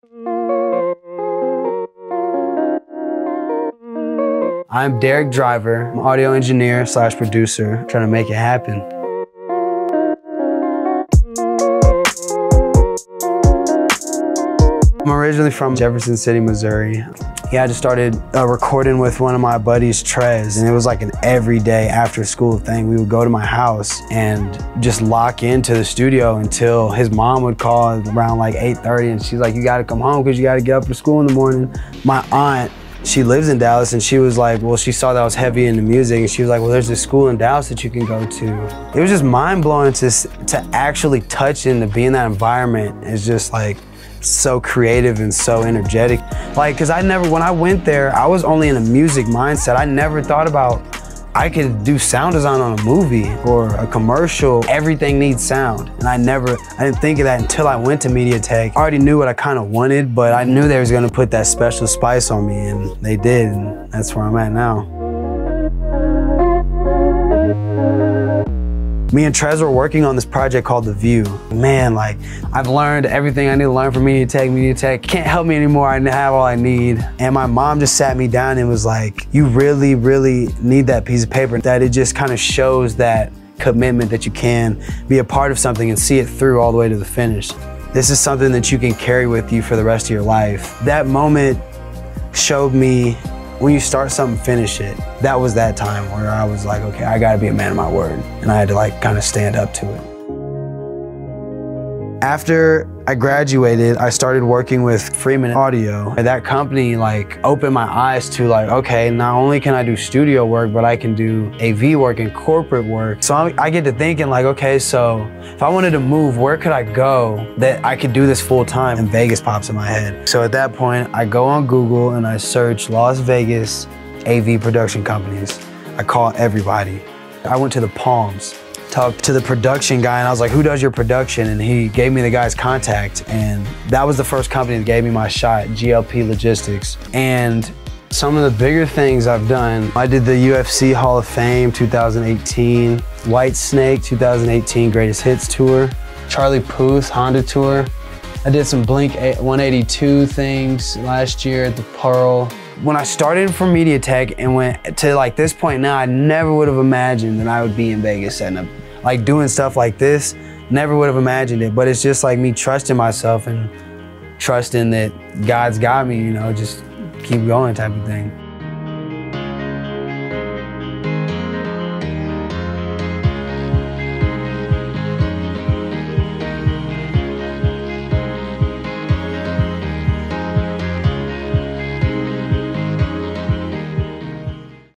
I'm Derek Driver, I'm an audio engineer / producer, trying to make it happen. I'm originally from Jefferson City, Missouri. Yeah, I just started recording with one of my buddies, Trez, and it was like an everyday after school thing. We would go to my house and just lock into the studio until his mom would call around like 8:30, and she's like, you gotta come home because you gotta get up for school in the morning. My aunt, she lives in Dallas, and she was like, well, she saw that I was heavy into music, and she was like, well, there's this school in Dallas that you can go to. It was just mind-blowing to actually touch and to be in that environment. It's just like so creative and so energetic. Like, cause when I went there, I was only in a music mindset. I never thought about I could do sound design on a movie or a commercial. Everything needs sound. And I didn't think of that until I went to MediaTech. I already knew what I kind of wanted, but I knew they was gonna put that special spice on me, and they did, and that's where I'm at now. Me and Trez were working on this project called The View. Man, like, I've learned everything I need to learn from MediaTech. MediaTech can't help me anymore. I have all I need. And my mom just sat me down and was like, you really, really need that piece of paper. That it just kind of shows that commitment that you can be a part of something and see it through all the way to the finish. This is something that you can carry with you for the rest of your life. That moment showed me, when you start something, finish it. That was that time where I was like, okay, I gotta be a man of my word. And I had to like kind of stand up to it. After I graduated, I started working with Freeman Audio. That company like opened my eyes to like, okay, not only can I do studio work, but I can do AV work and corporate work. So I get to thinking like, okay, so if I wanted to move, where could I go that I could do this full time? And Vegas pops in my head. So at that point, I go on Google and I search Las Vegas AV production companies. I call everybody. I went to the Palms, talked to the production guy, and I was like, who does your production? And he gave me the guy's contact, and that was the first company that gave me my shot, GLP Logistics. And some of the bigger things I've done, I did the UFC Hall of Fame 2018, White Snake 2018 Greatest Hits Tour, Charlie Puth Honda Tour. I did some Blink 182 things last year at the Pearl. When I started from MediaTek and went to like this point now, I never would have imagined that I would be in Vegas setting up, like doing stuff like this. Never would have imagined it, but it's just like me trusting myself and trusting that God's got me, you know, just keep going type of thing.